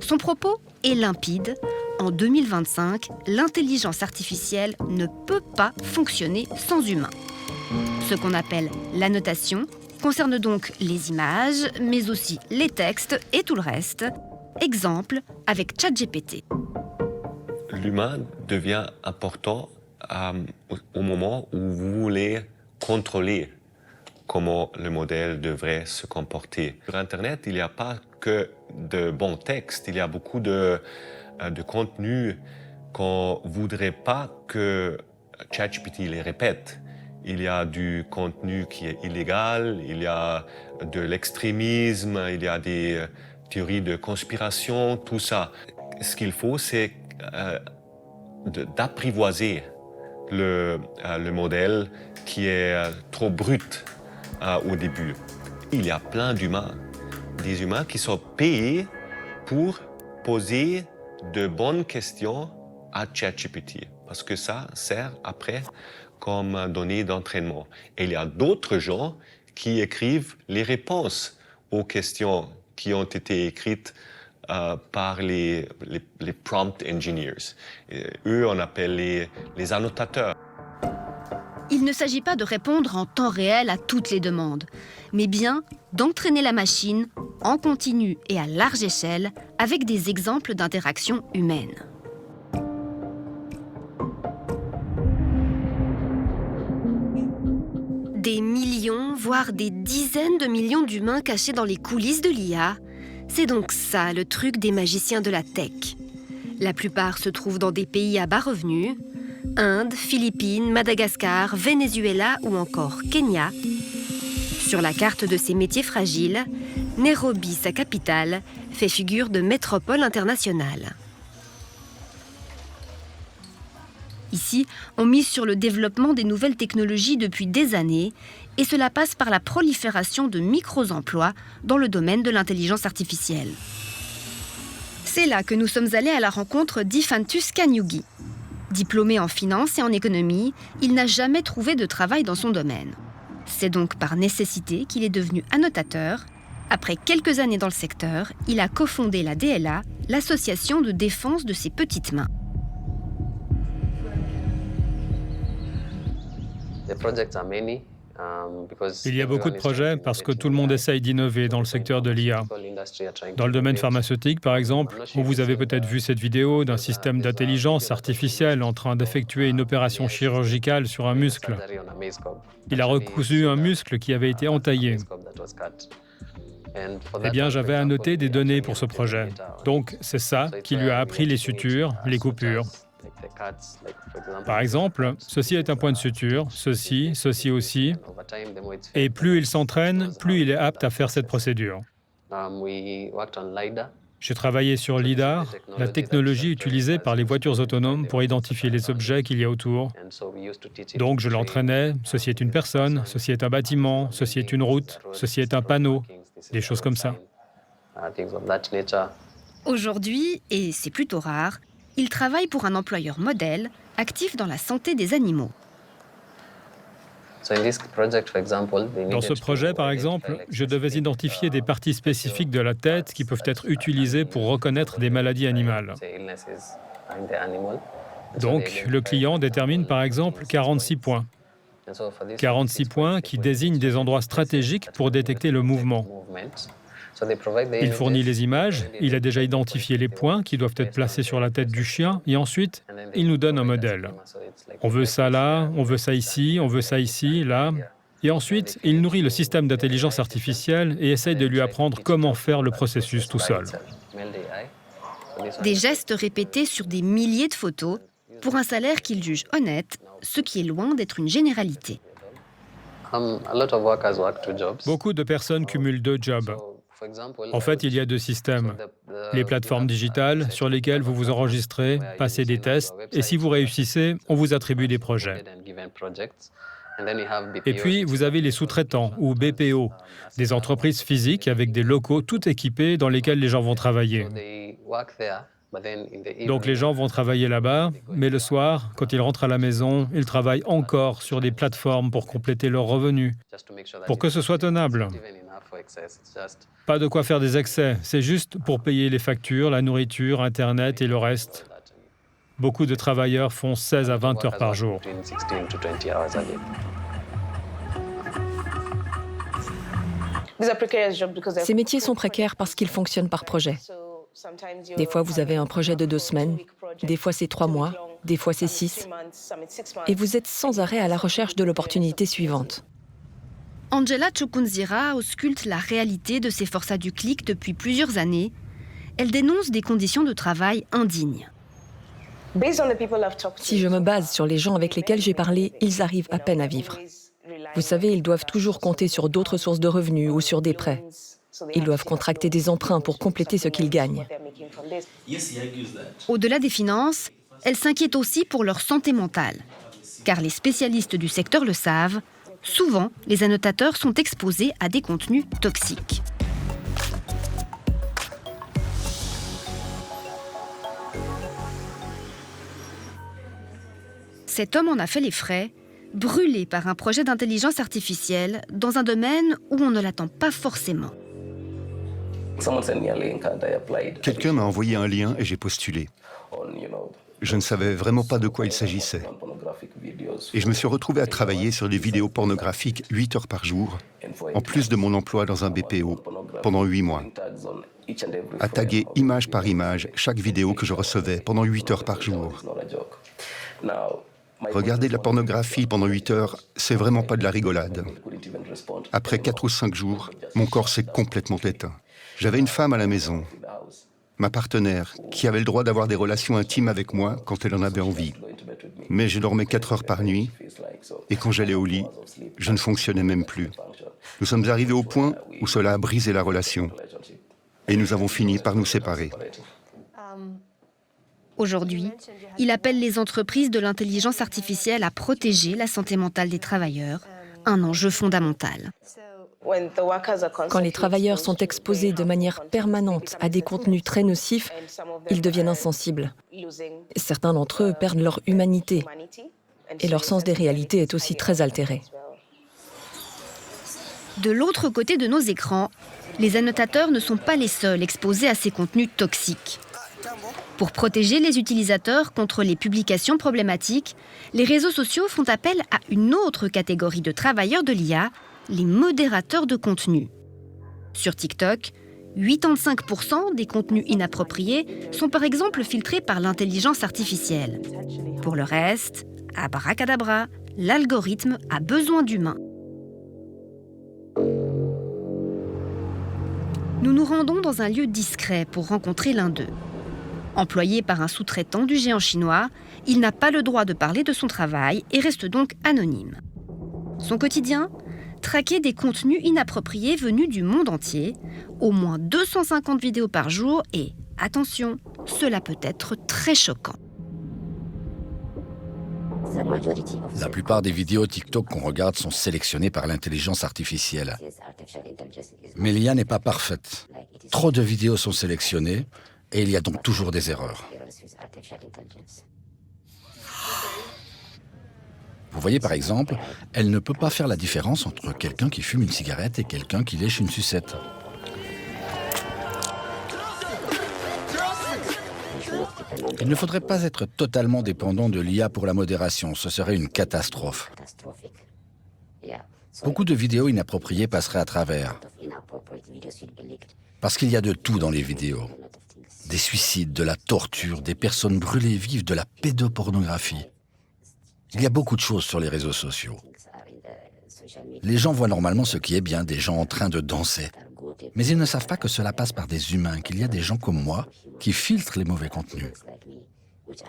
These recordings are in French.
Son propos est limpide. En 2025, l'intelligence artificielle ne peut pas fonctionner sans humains. Ce qu'on appelle l'annotation concerne donc les images, mais aussi les textes et tout le reste. Exemple avec ChatGPT. L'humain devient important au moment où vous voulez contrôler comment le modèle devrait se comporter. Sur Internet, il n'y a pas que de bons textes, il y a beaucoup de contenu qu'on ne voudrait pas que ChatGPT les répète. Il y a du contenu qui est illégal, il y a de l'extrémisme, il y a des théories de conspiration, tout ça. Ce qu'il faut, c'est d'apprivoiser le modèle qui est trop brut au début. Il y a plein d'humains, des humains qui sont payés pour poser de bonnes questions à ChatGPT, parce que ça sert après comme donnée d'entraînement. Et il y a d'autres gens qui écrivent les réponses aux questions qui ont été écrites par les prompt engineers. Et eux, on appelle les annotateurs. Il ne s'agit pas de répondre en temps réel à toutes les demandes, mais bien d'entraîner la machine en continu et à large échelle avec des exemples d'interaction humaine. Des millions, voire des dizaines de millions d'humains cachés dans les coulisses de l'IA, c'est donc ça le truc des magiciens de la tech. La plupart se trouvent dans des pays à bas revenus, Inde, Philippines, Madagascar, Venezuela ou encore Kenya. Sur la carte de ces métiers fragiles, Nairobi, sa capitale, fait figure de métropole internationale. Ici, on mise sur le développement des nouvelles technologies depuis des années et cela passe par la prolifération de micro-emplois dans le domaine de l'intelligence artificielle. C'est là que nous sommes allés à la rencontre d'Ifantus Kanyugi. Diplômé en finance et en économie, il n'a jamais trouvé de travail dans son domaine. C'est donc par nécessité qu'il est devenu annotateur. Après quelques années dans le secteur, il a cofondé la DLA, l'association de défense de ses petites mains. Il y a beaucoup de projets parce que tout le monde essaye d'innover dans le secteur de l'IA. Dans le domaine pharmaceutique, par exemple, où vous avez peut-être vu cette vidéo d'un système d'intelligence artificielle en train d'effectuer une opération chirurgicale sur un muscle. Il a recousu un muscle qui avait été entaillé. Eh bien, j'avais annoté des données pour ce projet. Donc, c'est ça qui lui a appris les sutures, les coupures. Par exemple, ceci est un point de suture, ceci aussi. Et plus il s'entraîne, plus il est apte à faire cette procédure. J'ai travaillé sur LiDAR, la technologie utilisée par les voitures autonomes pour identifier les objets qu'il y a autour. Donc je l'entraînais, ceci est une personne, ceci est un bâtiment, ceci est une route, ceci est un panneau, des choses comme ça. Aujourd'hui, et c'est plutôt rare, il travaille pour un employeur modèle, actif dans la santé des animaux. Dans ce projet, par exemple, je devais identifier des parties spécifiques de la tête qui peuvent être utilisées pour reconnaître des maladies animales. Donc, le client détermine par exemple 46 points. 46 points qui désignent des endroits stratégiques pour détecter le mouvement. Il fournit les images, il a déjà identifié les points qui doivent être placés sur la tête du chien et ensuite, il nous donne un modèle. On veut ça là, on veut ça ici, là. Et ensuite, il nourrit le système d'intelligence artificielle et essaye de lui apprendre comment faire le processus tout seul. Des gestes répétés sur des milliers de photos pour un salaire qu'il juge honnête, ce qui est loin d'être une généralité. Beaucoup de personnes cumulent 2 jobs. En fait, il y a 2 systèmes. Les plateformes digitales sur lesquelles vous vous enregistrez, passez des tests, et si vous réussissez, on vous attribue des projets. Et puis, vous avez les sous-traitants, ou BPO, des entreprises physiques avec des locaux tout équipés dans lesquels les gens vont travailler. Donc les gens vont travailler là-bas, mais le soir, quand ils rentrent à la maison, ils travaillent encore sur des plateformes pour compléter leurs revenus, pour que ce soit tenable. Pas de quoi faire des excès, c'est juste pour payer les factures, la nourriture, Internet et le reste. Beaucoup de travailleurs font 16 à 20 heures par jour. Ces métiers sont précaires parce qu'ils fonctionnent par projet. Des fois, vous avez un projet de 2 semaines, des fois c'est 3 mois, des fois c'est 6. Et vous êtes sans arrêt à la recherche de l'opportunité suivante. Angela Chukwunzira ausculte la réalité de ces forçats du clic depuis plusieurs années. Elle dénonce des conditions de travail indignes. Si je me base sur les gens avec lesquels j'ai parlé, ils arrivent à peine à vivre. Vous savez, ils doivent toujours compter sur d'autres sources de revenus ou sur des prêts. Ils doivent contracter des emprunts pour compléter ce qu'ils gagnent. Au-delà des finances, elle s'inquiète aussi pour leur santé mentale. Car les spécialistes du secteur le savent, souvent, les annotateurs sont exposés à des contenus toxiques. Cet homme en a fait les frais, brûlé par un projet d'intelligence artificielle dans un domaine où on ne l'attend pas forcément. Quelqu'un m'a envoyé un lien et j'ai postulé. Je ne savais vraiment pas de quoi il s'agissait. Et je me suis retrouvé à travailler sur des vidéos pornographiques 8 heures par jour, en plus de mon emploi dans un BPO, pendant 8 mois. À taguer image par image chaque vidéo que je recevais pendant 8 heures par jour. Regarder de la pornographie pendant 8 heures, c'est vraiment pas de la rigolade. Après 4 ou 5 jours, mon corps s'est complètement éteint. J'avais une femme à la maison, ma partenaire, qui avait le droit d'avoir des relations intimes avec moi quand elle en avait envie. Mais je dormais 4 heures par nuit, et quand j'allais au lit, je ne fonctionnais même plus. Nous sommes arrivés au point où cela a brisé la relation. Et nous avons fini par nous séparer. Aujourd'hui, il appelle les entreprises de l'intelligence artificielle à protéger la santé mentale des travailleurs, un enjeu fondamental. Quand les travailleurs sont exposés de manière permanente à des contenus très nocifs, ils deviennent insensibles. Certains d'entre eux perdent leur humanité et leur sens des réalités est aussi très altéré. De l'autre côté de nos écrans, les annotateurs ne sont pas les seuls exposés à ces contenus toxiques. Pour protéger les utilisateurs contre les publications problématiques, les réseaux sociaux font appel à une autre catégorie de travailleurs de l'IA, les modérateurs de contenu. Sur TikTok, 85% des contenus inappropriés sont par exemple filtrés par l'intelligence artificielle. Pour le reste, abracadabra, l'algorithme a besoin d'humains. Nous nous rendons dans un lieu discret pour rencontrer l'un d'eux. Employé par un sous-traitant du géant chinois, il n'a pas le droit de parler de son travail et reste donc anonyme. Son quotidien ? Traquer des contenus inappropriés venus du monde entier, au moins 250 vidéos par jour et, attention, cela peut être très choquant. La plupart des vidéos TikTok qu'on regarde sont sélectionnées par l'intelligence artificielle. Mais l'IA n'est pas parfaite. Trop de vidéos sont sélectionnées et il y a donc toujours des erreurs. Vous voyez par exemple, elle ne peut pas faire la différence entre quelqu'un qui fume une cigarette et quelqu'un qui lèche une sucette. Il ne faudrait pas être totalement dépendant de l'IA pour la modération, ce serait une catastrophe. Beaucoup de vidéos inappropriées passeraient à travers. Parce qu'il y a de tout dans les vidéos. Des suicides, de la torture, des personnes brûlées vives, de la pédopornographie. Il y a beaucoup de choses sur les réseaux sociaux. Les gens voient normalement ce qui est bien, des gens en train de danser. Mais ils ne savent pas que cela passe par des humains, qu'il y a des gens comme moi qui filtrent les mauvais contenus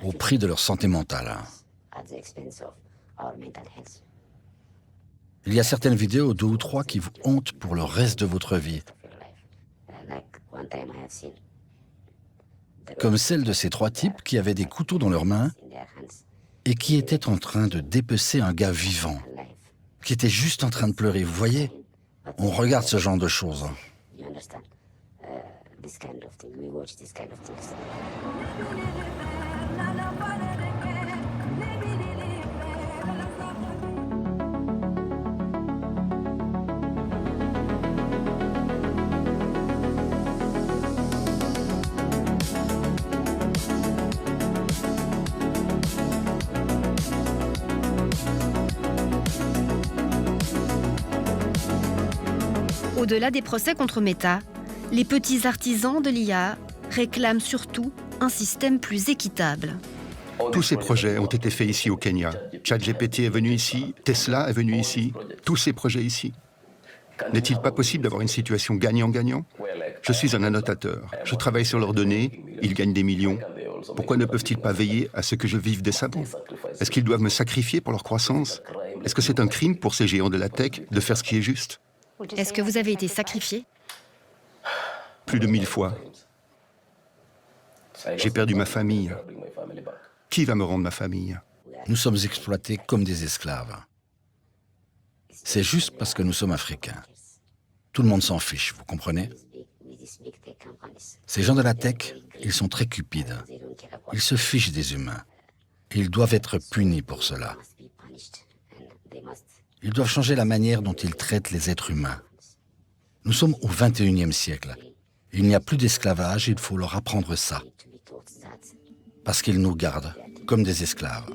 au prix de leur santé mentale. Il y a certaines vidéos, 2 ou 3, qui vous hantent pour le reste de votre vie. Comme celle de ces 3 types qui avaient des couteaux dans leurs mains et qui étaient en train de dépecer un gars vivant, qui était juste en train de pleurer. Vous voyez, on regarde ce genre de choses. Au-delà des procès contre Meta, les petits artisans de l'IA réclament surtout un système plus équitable. Tous ces projets ont été faits ici au Kenya. ChatGPT est venu ici, Tesla est venu ici, tous ces projets ici. N'est-il pas possible d'avoir une situation gagnant-gagnant? Je suis un annotateur, je travaille sur leurs données, ils gagnent des millions. Pourquoi ne peuvent-ils pas veiller à ce que je vive décemment? Est-ce qu'ils doivent me sacrifier pour leur croissance? Est-ce que c'est un crime pour ces géants de la tech de faire ce qui est juste? Est-ce que vous avez été sacrifié? Plus de 1000 fois. J'ai perdu ma famille. Qui va me rendre ma famille? Nous sommes exploités comme des esclaves. C'est juste parce que nous sommes africains. Tout le monde s'en fiche, vous comprenez? Ces gens de la tech, ils sont très cupides. Ils se fichent des humains. Ils doivent être punis pour cela. Ils doivent changer la manière dont ils traitent les êtres humains. Nous sommes au XXIe siècle. Il n'y a plus d'esclavage, il faut leur apprendre ça. Parce qu'ils nous gardent comme des esclaves.